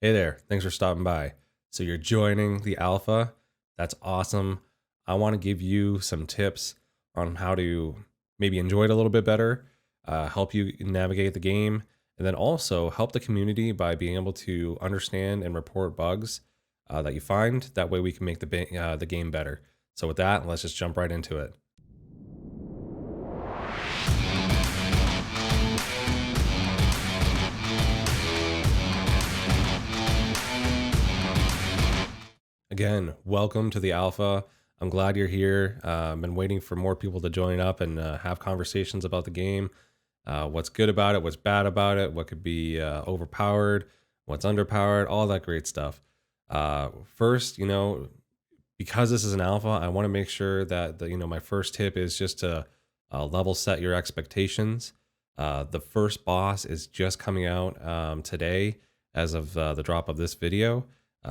Hey there, thanks for stopping by. So you're joining the alpha. That's awesome. I want to give you some tips on how to maybe enjoy it a little bit better, help you navigate the game, and then also help the community by being able to understand and report bugs that you find. That way we can make the game better. So with that, let's just jump right into it. Again, welcome to the alpha. I'm glad you're here. I've been waiting for more people to join up and have conversations about the game. What's good about it, what's bad about it, what could be overpowered, what's underpowered, all that great stuff. First, because this is an alpha, I want to make sure that my first tip is just to level set your expectations. The first boss is just coming out today as of the drop of this video.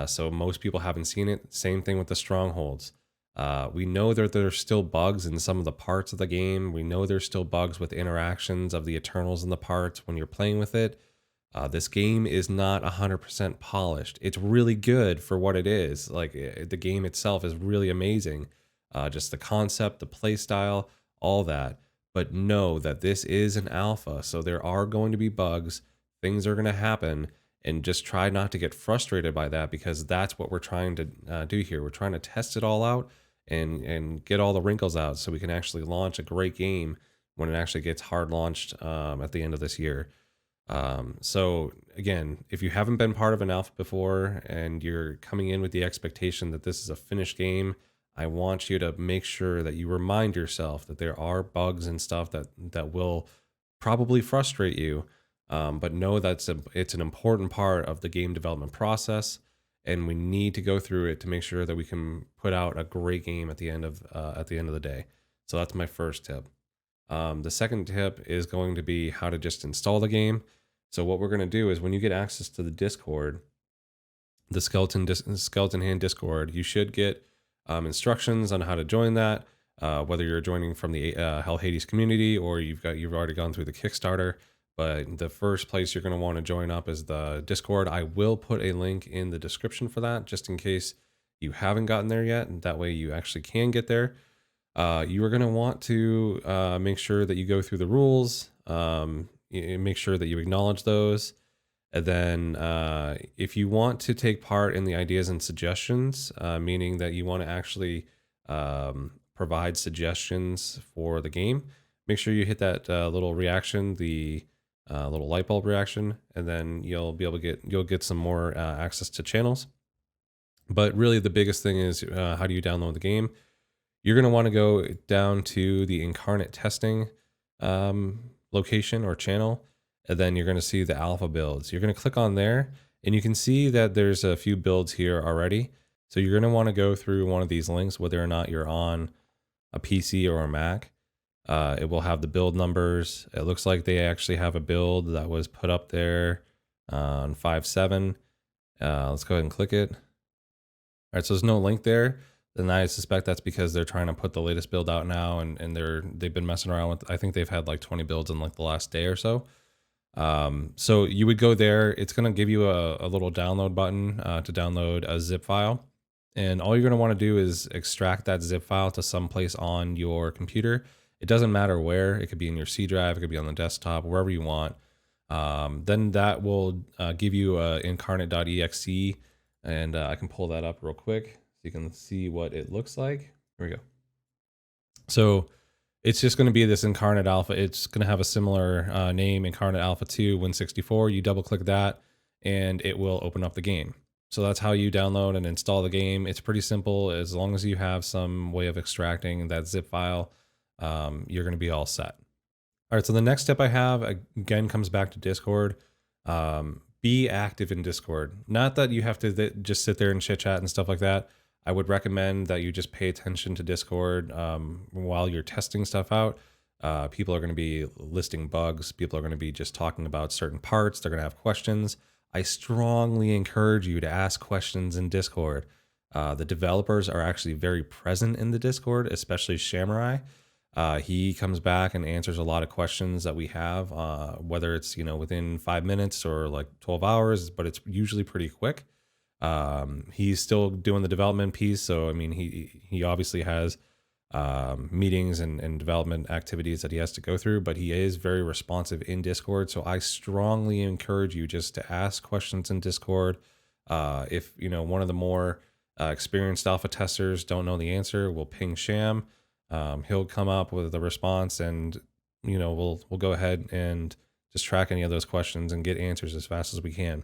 So most people haven't seen it. Same thing with the strongholds. We know that there's still bugs in some of the parts of the game. We know there's still bugs with interactions of the Eternals in the parts when you're playing with it. This game is not 100% polished. It's really good for what it is. Like the game itself is really amazing. Just the concept, the play style, all that. But know that this is an alpha, so there are going to be bugs. Things are going to happen, and just try not to get frustrated by that because that's what we're trying to do here. We're trying to test it all out and get all the wrinkles out so we can actually launch a great game when it actually gets hard launched at the end of this year. So again, if you haven't been part of an alpha before and you're coming in with the expectation that this is a finished game, I want you to make sure that you remind yourself that there are bugs and stuff that will probably frustrate you, but know it's an important part of the game development process, and we need to go through it to make sure that we can put out a great game at the end of the day. So that's my first tip. The second tip is going to be how to just install the game. So what we're going to do is when you get access to the Discord, the skeleton hand Discord, you should get instructions on how to join that. Whether you're joining from the Hell Hades community or you've already gone through the Kickstarter. But the first place you're going to want to join up is the Discord. I will put a link in the description for that, just in case you haven't gotten there yet, and that way you actually can get there. You are going to want to make sure that you go through the rules, make sure that you acknowledge those. And then if you want to take part in the ideas and suggestions, meaning that you want to actually provide suggestions for the game, make sure you hit that little reaction, the little light bulb reaction, and then you'll get some more access to channels. But really the biggest thing is how do you download the game? You're going to want to go down to the Incarnate testing location or channel, and then you're going to see the alpha builds. You're going to click on there, and you can see that there's a few builds here already. So you're going to want to go through one of these links, whether or not you're on a PC or a Mac. It will have the build numbers. It looks like they actually have a build that was put up there on 5.7. Let's go ahead and click it. All right, so there's no link there. Then I suspect that's because they're trying to put the latest build out now, and they've been messing around with. I think they've had like 20 builds in like the last day or so. So you would go there. It's going to give you a little download button to download a zip file, and all you're going to want to do is extract that zip file to someplace on your computer. It doesn't matter where. It could be in your C drive. It could be on the desktop, wherever you want. Then that will give you a incarnate.exe, and I can pull that up real quick so you can see what it looks like. Here we go. So it's just going to be this Incarnate Alpha. It's going to have a similar name, Incarnate Alpha 2 Win64. You double click that and it will open up the game. So that's how you download and install the game. It's pretty simple. As long as you have some way of extracting that zip file, you're going to be all set. All right, so the next step I have, again, comes back to Discord. Be active in Discord. Not that you have to just sit there and chit chat and stuff like that. I would recommend that you just pay attention to Discord while you're testing stuff out. People are going to be listing bugs. People are going to be just talking about certain parts. They're going to have questions. I strongly encourage you to ask questions in Discord. The developers are actually very present in the Discord, especially Samurai. He comes back and answers a lot of questions that we have, whether it's within 5 minutes or like 12 hours, but it's usually pretty quick. He's still doing the development piece, so I mean, he obviously has meetings and development activities that he has to go through, but he is very responsive in Discord. So I strongly encourage you just to ask questions in Discord. If one of the more experienced alpha testers don't know the answer, we'll ping Sham. He'll come up with a response, and we'll go ahead and just track any of those questions and get answers as fast as we can.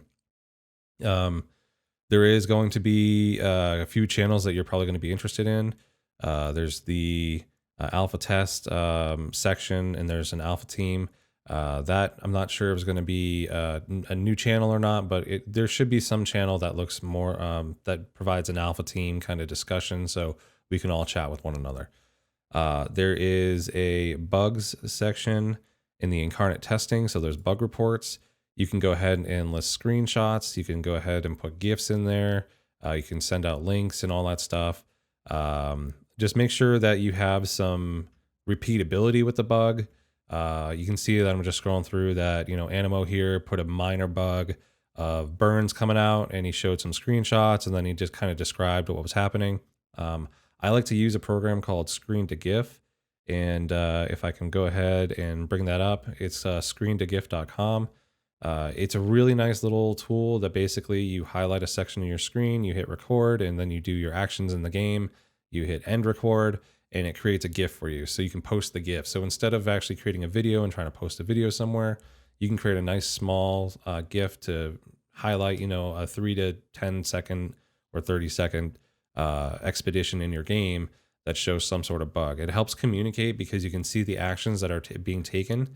There is going to be a few channels that you're probably going to be interested in. There's the alpha test section, and there's an alpha team. That I'm not sure if it's going to be a new channel or not, but there should be some channel that looks more that provides an alpha team kind of discussion, so we can all chat with one another. There is a bugs section in the Incarnate testing, so there's bug reports. You can go ahead and list screenshots. You can go ahead and put GIFs in there. You can send out links and all that stuff. Just make sure that you have some repeatability with the bug. You can see that I'm just scrolling through that, Animo here put a minor bug of burns coming out, and he showed some screenshots, and then he just kind of described what was happening. I like to use a program called Screen to GIF. And if I can go ahead and bring that up, it's screentogif.com. It's a really nice little tool that basically you highlight a section of your screen, you hit record, and then you do your actions in the game. You hit end record, and it creates a GIF for you, so you can post the GIF. So instead of actually creating a video and trying to post a video somewhere, you can create a nice small GIF to highlight, a 3 to 10 second or 30-second expedition in your game that shows some sort of bug. It helps communicate because you can see the actions that are being taken,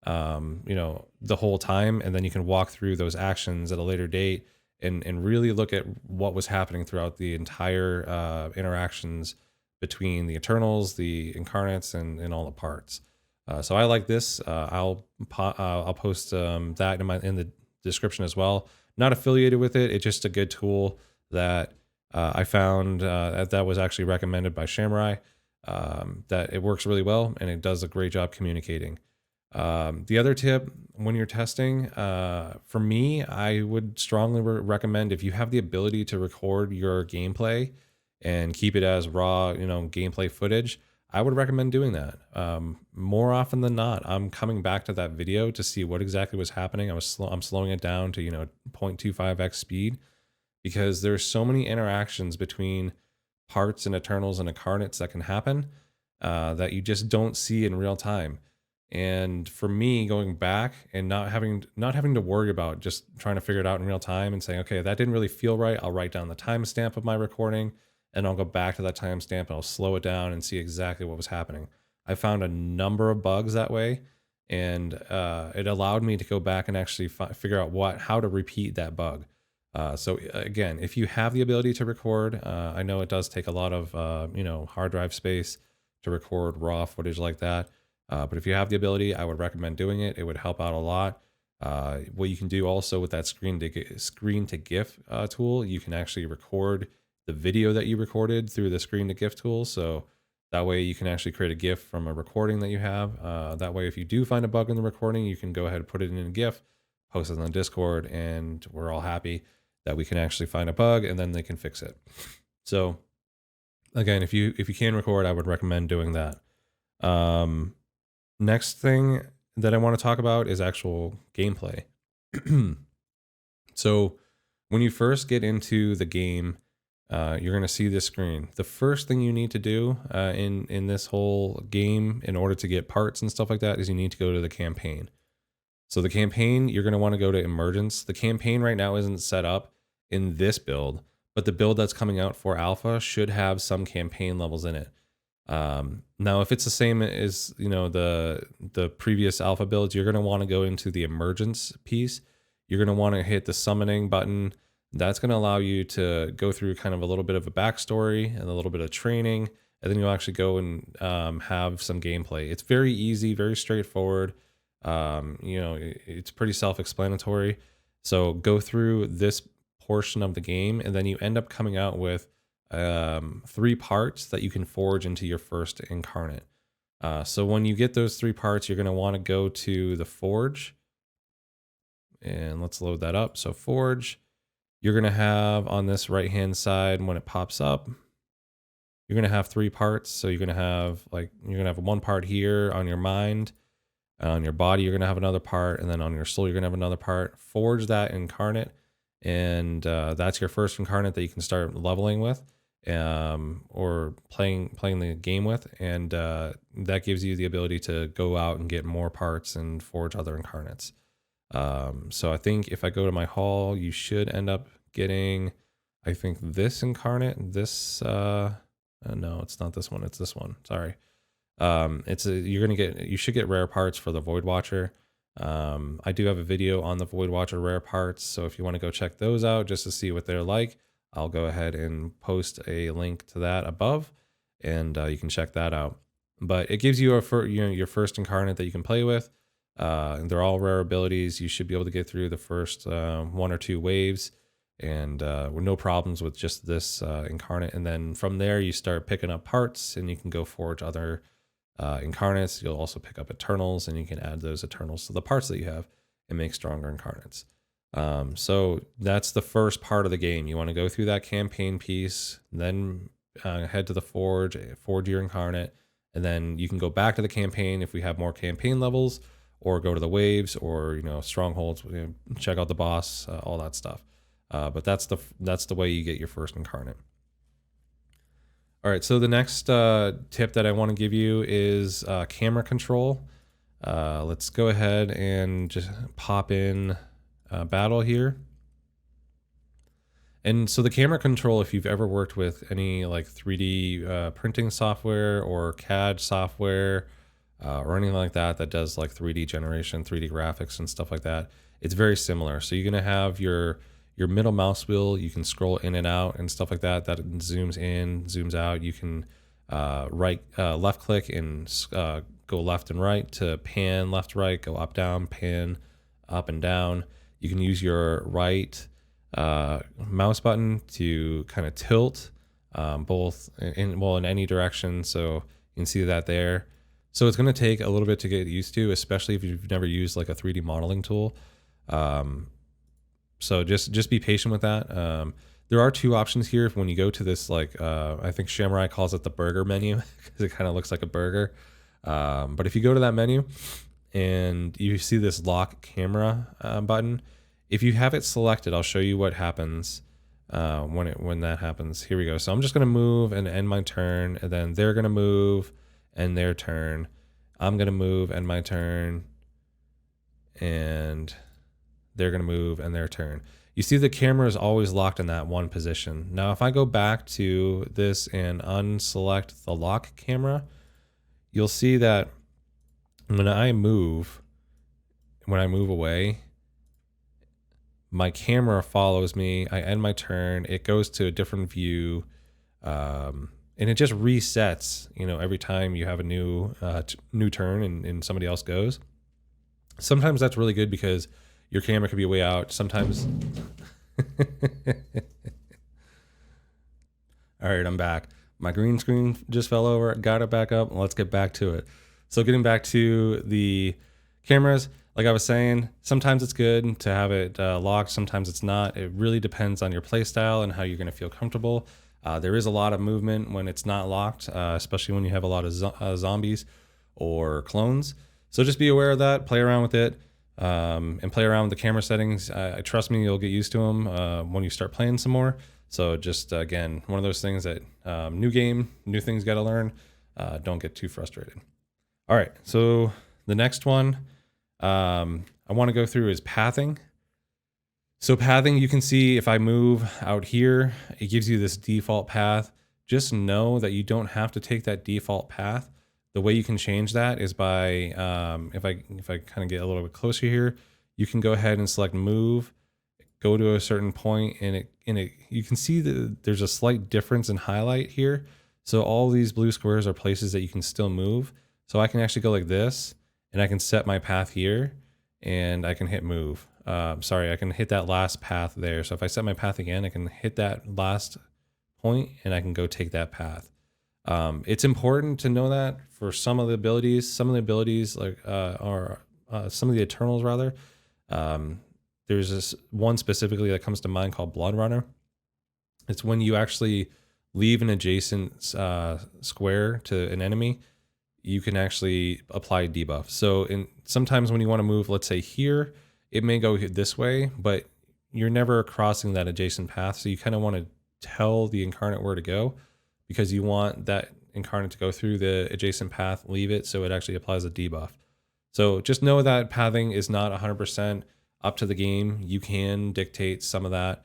the whole time, and then you can walk through those actions at a later date and really look at what was happening throughout the entire interactions between the Eternals, the Incarnates, and all the parts. So I like this. I'll post that in the description as well. Not affiliated with it. It's just a good tool that I found that was actually recommended by Shamrai. That it works really well, and it does a great job communicating. The other tip when you're testing, for me, I would strongly recommend, if you have the ability to record your gameplay and keep it as raw, gameplay footage, I would recommend doing that. More often than not, I'm coming back to that video to see what exactly was happening. I'm slowing it down to 0.25x speed, because there's so many interactions between parts and Eternals and Incarnates that can happen that you just don't see in real time. And for me, going back and not having to worry about just trying to figure it out in real time and saying, okay, that didn't really feel right, I'll write down the timestamp of my recording, and I'll go back to that timestamp and I'll slow it down and see exactly what was happening. I found a number of bugs that way, and it allowed me to go back and actually figure out how to repeat that bug. So again, if you have the ability to record, I know it does take a lot of hard drive space to record raw footage like that. But if you have the ability, I would recommend doing it. It would help out a lot. What you can do also with that screen to GIF tool, you can actually record the video that you recorded through the screen to GIF tool. So that way you can actually create a GIF from a recording that you have. That way, if you do find a bug in the recording, you can go ahead and put it in a GIF, post it on Discord, and we're all happy that we can actually find a bug, and then they can fix it. So again, if you can record, I would recommend doing that. Next thing that I want to talk about is actual gameplay. So when you first get into the game, you're going to see this screen. The first thing you need to do in this whole game, in order to get parts and stuff like that, is you need to go to the campaign. So the campaign, you're going to want to go to Emergence. The campaign right now isn't set up in this build, but the build that's coming out for Alpha should have some campaign levels in it. Now, if it's the same as the previous Alpha builds, you're going to want to go into the Emergence piece. You're going to want to hit the summoning button. That's going to allow you to go through kind of a little bit of a backstory and a little bit of training, and then you'll actually go and have some gameplay. It's very easy, very straightforward. It's pretty self-explanatory. So go through this portion of the game, and then you end up coming out with 3 parts that you can forge into your first Incarnate. So when you get those 3 parts, you're going to want to go to the forge, and let's load that up. So forge, you're going to have on this right hand side, when it pops up, you're going to have 3 parts. So you're going to have one part here on your mind, on your body, you're going to have another part, and then on your soul, you're going to have another part. Forge that incarnate, and that's your first incarnate that you can start leveling with, or playing the game with, and that gives you the ability to go out and get more parts and forge other incarnates. So I think if I go to my haul, you should end up getting, I think, this incarnate. This no, it's not this one. It's this one. Sorry. You should get rare parts for the Void Watcher. I do have a video on the Void Watcher rare parts, so if you want to go check those out just to see what they're like, I'll go ahead and post a link to that above, and you can check that out. But it gives you your first incarnate that you can play with. And they're all rare abilities. You should be able to get through the first 1 or 2 waves, and with no problems with just this incarnate. And then from there, you start picking up parts, and you can go forge other incarnates. You'll also pick up Eternals, and you can add those Eternals to the parts that you have and make stronger incarnates. So that's the first part of the game. You want to go through that campaign piece, then head to the forge your incarnate, and then you can go back to the campaign if we have more campaign levels, or go to the waves, or strongholds, check out the boss, all that stuff. But that's the way you get your first incarnate. All right, so the next tip that I want to give you is camera control. Let's go ahead and just pop in battle here. And so the camera control, if you've ever worked with any like 3D printing software or CAD software, or anything like that does like 3D generation, 3D graphics and stuff like that, it's very similar. So you're gonna have your middle mouse wheel, you can scroll in and out and stuff like that zooms in, zooms out. You can left click and go left and right to pan left, right, go up, down, pan up and down. You can use your right mouse button to kind of tilt both in any direction. So you can see that there. So it's going to take a little bit to get used to, especially if you've never used like a 3D modeling tool. So just be patient with that. There are 2 options here. When you go to this, like I think Samurai calls it the burger menu because it kind of looks like a burger. But if you go to that menu and you see this lock camera button, if you have it selected, I'll show you what happens when that happens. Here we go. So I'm just going to move and end my turn, and then they're going to move and their turn. I'm going to move and my turn, and they're going to move and their turn. You see the camera is always locked in that one position. Now, if I go back to this and unselect the lock camera, you'll see that when I move away, my camera follows me. I end my turn. It goes to a different view. And it just resets, every time you have a new turn and somebody else goes. Sometimes that's really good because your camera could be way out. Sometimes. All right, I'm back. My green screen just fell over. Got it back up. Let's get back to it. So getting back to the cameras, like I was saying, sometimes it's good to have it locked. Sometimes it's not. It really depends on your play style and how you're going to feel comfortable. There is a lot of movement when it's not locked, especially when you have a lot of zombies or clones. So just be aware of that, play around with it, and play around with the camera settings. Trust me, you'll get used to them when you start playing some more. So just, again, one of those things that new game, new things got to learn. Don't get too frustrated. All right, so the next one I want to go through is pathing. So pathing, you can see if I move out here, it gives you this default path. Just know that you don't have to take that default path. The way you can change that is by, if I kind of get a little bit closer here, you can go ahead and select move, go to a certain point, and you can see that there's a slight difference in highlight here. So all these blue squares are places that you can still move. So I can actually go like this, and I can set my path here, and I can hit move. I can hit that last path there. So if I set my path again, I can hit that last point and I can go take that path. It's important to know that for some of the abilities. Some of the abilities like are some of the Eternals rather. Um, there's this one specifically that comes to mind called Blood Runner. It's when you actually leave an adjacent square to an enemy, you can actually apply debuff. So sometimes when you want to move, let's say here, it may go this way, but you're never crossing that adjacent path. So you kind of want to tell the incarnate where to go, because you want that incarnate to go through the adjacent path, leave it so it actually applies a debuff. So just know that pathing is not 100% up to the game. You can dictate some of that.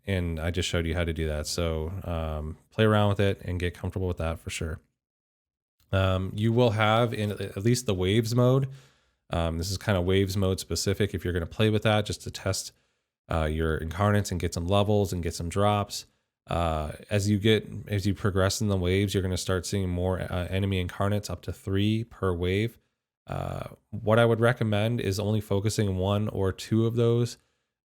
And I just showed you how to do that. So play around with it and get comfortable with that for sure. You will have in at least the waves mode. This is kind of waves mode specific if you're going to play with that, just to test your incarnates and get some levels and get some drops. As you progress in the waves, you're going to start seeing more enemy incarnates, up to 3 per wave. What I would recommend is only focusing 1 or 2 of those.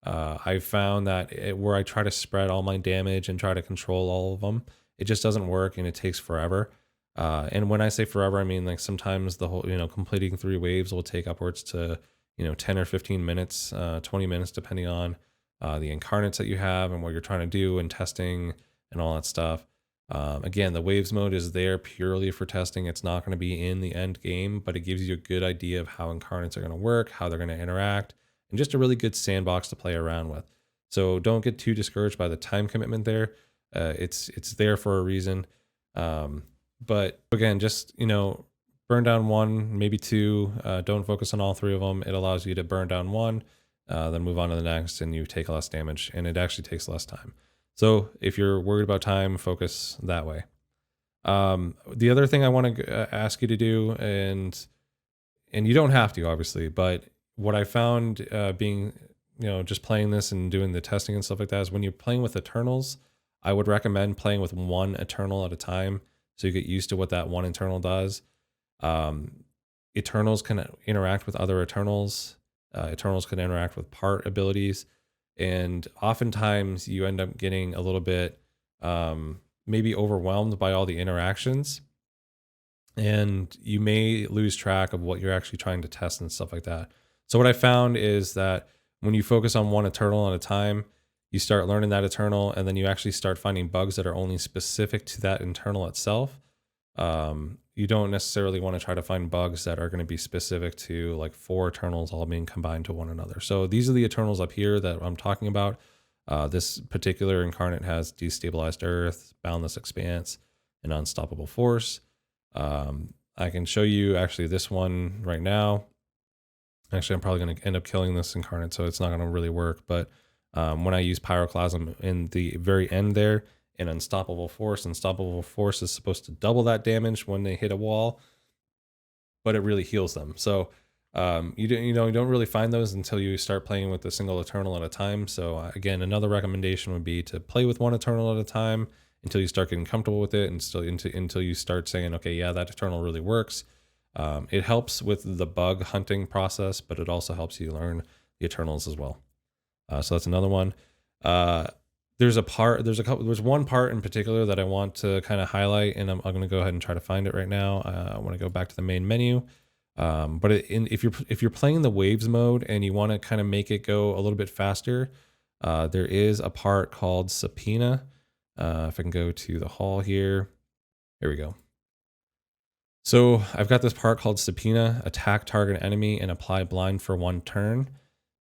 I've found that where I try to spread all my damage and try to control all of them, it just doesn't work and it takes forever. And when I say forever, I mean like sometimes the whole, completing 3 waves will take upwards to, 10 or 15 minutes, 20 minutes, depending on the incarnates that you have and what you're trying to do and testing and all that stuff. Again, the waves mode is there purely for testing. It's not going to be in the end game, but it gives you a good idea of how incarnates are going to work, how they're going to interact, and just a really good sandbox to play around with. So don't get too discouraged by the time commitment there. It's there for a reason. But again, just, burn down 1, maybe 2. Don't focus on all 3 of them. It allows you to burn down 1, then move on to the next, and you take less damage, and it actually takes less time. So if you're worried about time, focus that way. The other thing I want to ask you to do, and you don't have to, obviously, but what I found being, just playing this and doing the testing and stuff like that, is when you're playing with Eternals, I would recommend playing with 1 Eternal at a time, so you get used to what that 1 Eternal does. Eternals can interact with other Eternals. Eternals can interact with part abilities. And oftentimes you end up getting a little bit maybe overwhelmed by all the interactions. And you may lose track of what you're actually trying to test and stuff like that. So what I found is that when you focus on 1 Eternal at a time, you start learning that Eternal, and then you actually start finding bugs that are only specific to that Eternal itself. You don't necessarily want to try to find bugs that are going to be specific to like 4 Eternals all being combined to one another. So these are the Eternals up here that I'm talking about. This particular incarnate has Destabilized Earth, Boundless Expanse, and Unstoppable Force. I can show you actually this one right now. Actually, I'm probably going to end up killing this incarnate, so it's not going to really work. But when I use Pyroclasm in the very end there, and Unstoppable Force is supposed to double that damage when they hit a wall, but it really heals them. So you don't really find those until you start playing with a single Eternal at a time. So again, another recommendation would be to play with 1 Eternal at a time until you start getting comfortable with it, and still until you start saying, okay, yeah, that Eternal really works. It helps with the bug hunting process, but it also helps you learn the Eternals as well. So that's another one. There's one part in particular that I want to kind of highlight, and I'm going to go ahead and try to find it right now. I want to go back to the main menu. But if you're playing the waves mode and you want to kind of make it go a little bit faster, there is a part called Subpoena. If I can go to the hall here, here we go. So I've got this part called Subpoena: attack target enemy and apply blind for 1 turn.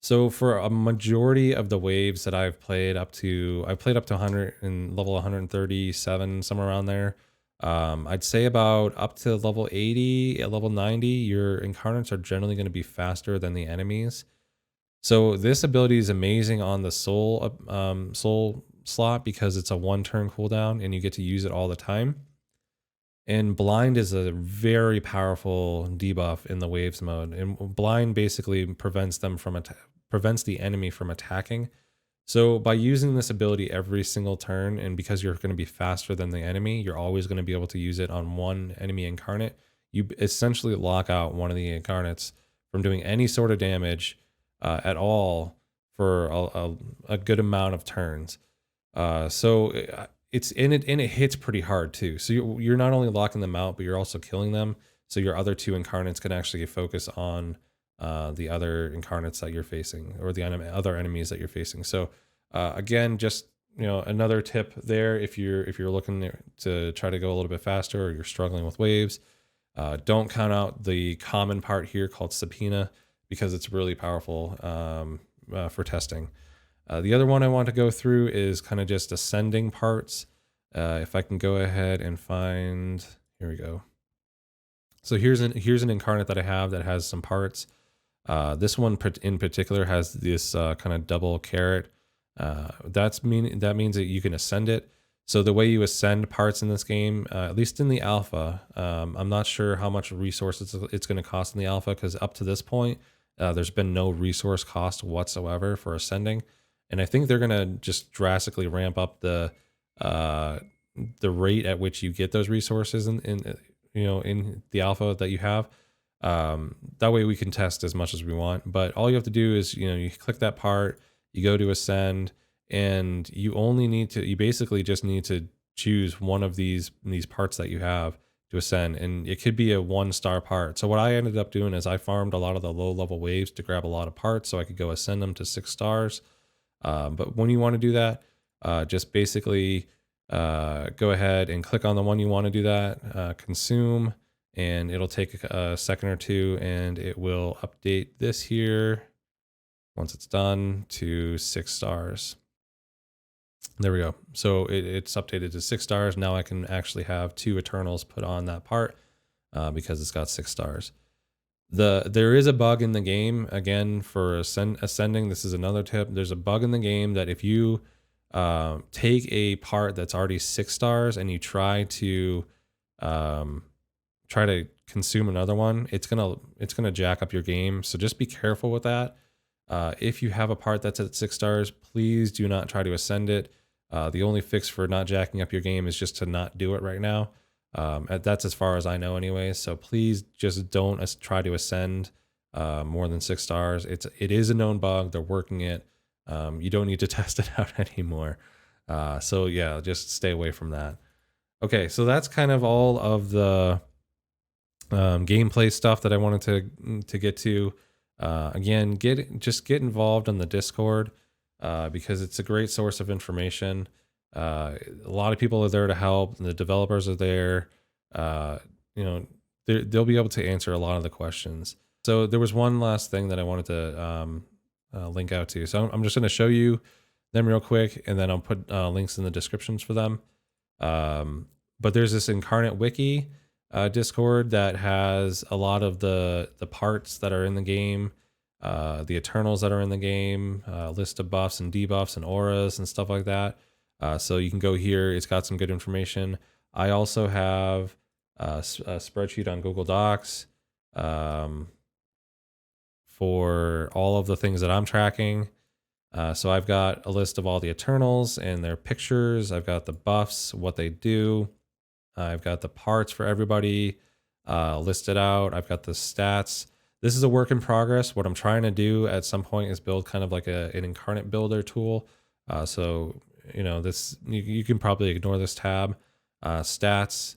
So for a majority of the waves that I've played up to 100 and level 137, somewhere around there. I'd say about up to level 80, at level 90, your incarnates are generally going to be faster than the enemies. So this ability is amazing on the soul slot because it's a 1 turn cooldown and you get to use it all the time. And blind is a very powerful debuff in the waves mode. And blind basically prevents the enemy from attacking. So by using this ability every single turn, and because you're going to be faster than the enemy, you're always going to be able to use it on 1 enemy incarnate. You essentially lock out one of the incarnates from doing any sort of damage at all for a good amount of turns. So it's in it, and it hits pretty hard too. So you're not only locking them out, but you're also killing them. So your other two incarnates can actually focus on the other incarnates that you're facing, or the other enemies that you're facing. So again, just another tip there, if you're looking to try to go a little bit faster, or you're struggling with waves, don't count out the common part here called subpoena, because it's really powerful for testing. The other one I want to go through is kind of just ascending parts. If I can go ahead and find, here we go. So here's an incarnate that I have that has some parts. This one in particular has this kind of double carrot. That means that you can ascend it. So the way you ascend parts in this game, at least in the alpha, I'm not sure how much resources it's going to cost in the alpha, because up to this point, there's been no resource cost whatsoever for ascending. And I think they're going to just drastically ramp up the rate at which you get those resources in the alpha that you have. That way we can test as much as we want. But all you have to do is, you click that part, you go to ascend, and you basically just need to choose one of these parts that you have to ascend, and it could be a 1-star part. So what I ended up doing is I farmed a lot of the low level waves to grab a lot of parts so I could go ascend them to 6 stars. But when you want to do that, just basically go ahead and click on the one you want to do that, consume, and it'll take a second or two, and it will update this here once it's done to 6 stars. There we go. So it's updated to 6 stars. Now I can actually have 2 Eternals put on that part because it's got 6 stars. There is a bug in the game, again, for ascending. This is another tip. There's a bug in the game that if you take a part that's already 6 stars and you try to consume another one, it's gonna jack up your game. So just be careful with that. If you have a part that's at 6 stars, please do not try to ascend it. The only fix for not jacking up your game is just to not do it right now. That's as far as I know anyway. So please just don't try to ascend more than 6 stars. It is a known bug. They're working it. You don't need to test it out anymore. So yeah, just stay away from that. Okay, so that's kind of all of the gameplay stuff that I wanted to get to. Again, get involved in the Discord because it's a great source of information. A lot of people are there to help. The developers are there. They'll be able to answer a lot of the questions. So there was one last thing that I wanted to link out to. So I'm just going to show you them real quick, and then I'll put links in the descriptions for them. But there's this Incarnate Wiki Discord that has a lot of the parts that are in the game, the Eternals that are in the game, list of buffs and debuffs and auras and stuff like that. So you can go here. It's got some good information. I also have a spreadsheet on Google Docs for all of the things that I'm tracking. So I've got a list of all the Eternals and their pictures. I've got the buffs, what they do. I've got the parts for everybody listed out. I've got the stats. This is a work in progress. What I'm trying to do at some point is build kind of like an incarnate builder tool. So this you can probably ignore this tab. Stats,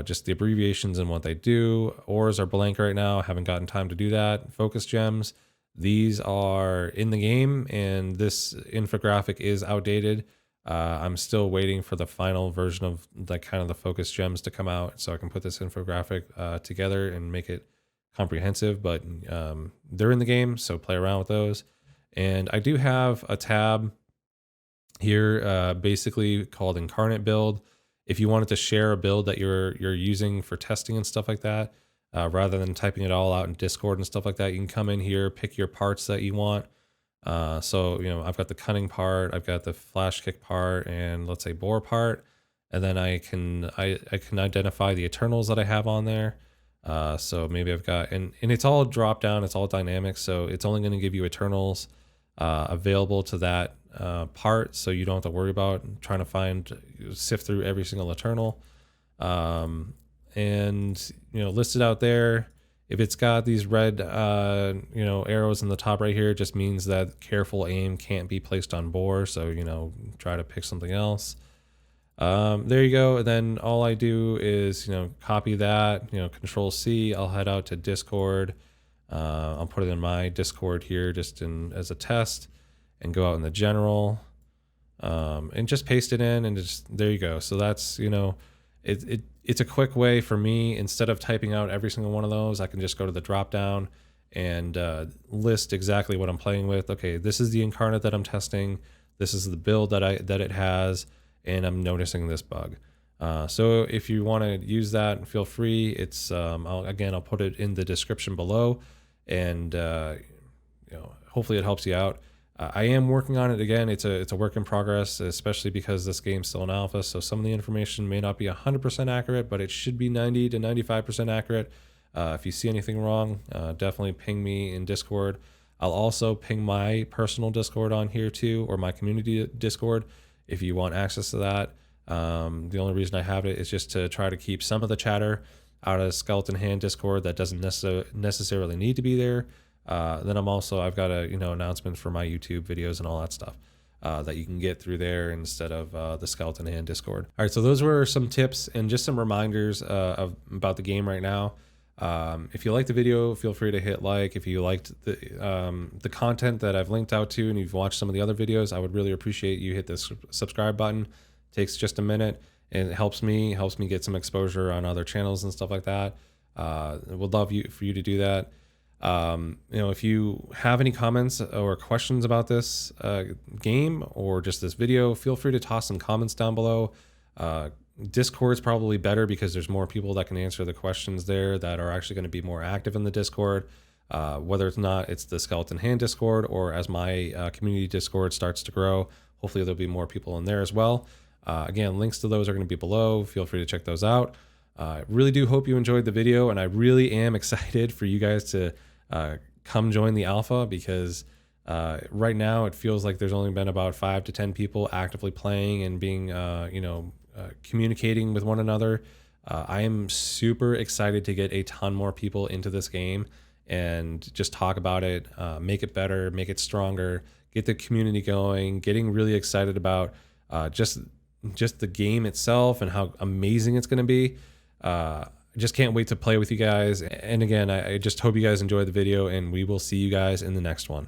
just the abbreviations and what they do. Auras are blank right now. I haven't gotten time to do that. Focus gems. These are in the game, and this infographic is outdated. I'm still waiting for the final version of the focus gems to come out so I can put this infographic together and make it comprehensive, but they're in the game, so play around with those. And I do have a tab here basically called Incarnate Build. If you wanted to share a build that you're using for testing and stuff like that, rather than typing it all out in Discord and stuff like that, you can come in here, pick your parts that you want. So I've got the cunning part, I've got the flash kick part, and let's say bore part, and then I can identify the Eternals that I have on there. So maybe I've got, and it's all drop down, it's all dynamic, so it's only going to give you Eternals available to that part, so you don't have to worry about trying to sift through every single Eternal. And listed out there, if it's got these red arrows in the top right here, it just means that careful aim can't be placed on bore, so try to pick something else. There you go. And then all I do is, copy that, Control C. I'll head out to Discord. I'll put it in my Discord here just as a test, and go out in the general, and just paste it in, and just there you go. So that's, it's a quick way for me. Instead of typing out every single one of those, I can just go to the drop down and list exactly what I'm playing with. Okay, this is the Incarnate that I'm testing. This is the build that it has, and I'm noticing this bug. So if you want to use that, feel free. It's I'll put it in the description below, and hopefully it helps you out. I am working on it again. It's a work in progress, especially because this game's still in alpha. So some of the information may not be 100% accurate, but it should be 90 to 95% accurate. If you see anything wrong, definitely ping me in Discord. I'll also ping my personal Discord on here too, or my community Discord, if you want access to that. The only reason I have it is just to try to keep some of the chatter out of Skeleton Hand Discord that doesn't necessarily need to be there. Then I've got announcements for my YouTube videos and all that stuff that you can get through there instead of the Skeleton Hand Discord. All right, so those were some tips and just some reminders about the game right now. If you liked the video, feel free to hit like. If you liked the content that I've linked out to and you've watched some of the other videos, I would really appreciate you hit the subscribe button. It takes just a minute, and it helps me get some exposure on other channels and stuff like that. Would love for you to do that. If you have any comments or questions about this game or just this video, feel free to toss some comments down below. Discord's probably better because there's more people that can answer the questions there that are actually going to be more active in the Discord. Whether it's not, it's the Skeleton Hand Discord, or as my community Discord starts to grow, hopefully there'll be more people in there as well. Again, links to those are going to be below. Feel free to check those out. I really do hope you enjoyed the video, and I really am excited for you guys to come join the alpha, because right now it feels like there's only been about 5 to 10 people actively playing and being communicating with one another. I am super excited to get a ton more people into this game and just talk about it, make it better, make it stronger, get the community going, getting really excited about just the game itself and how amazing it's going to be. Just can't wait to play with you guys. And again, I just hope you guys enjoyed the video, and we will see you guys in the next one.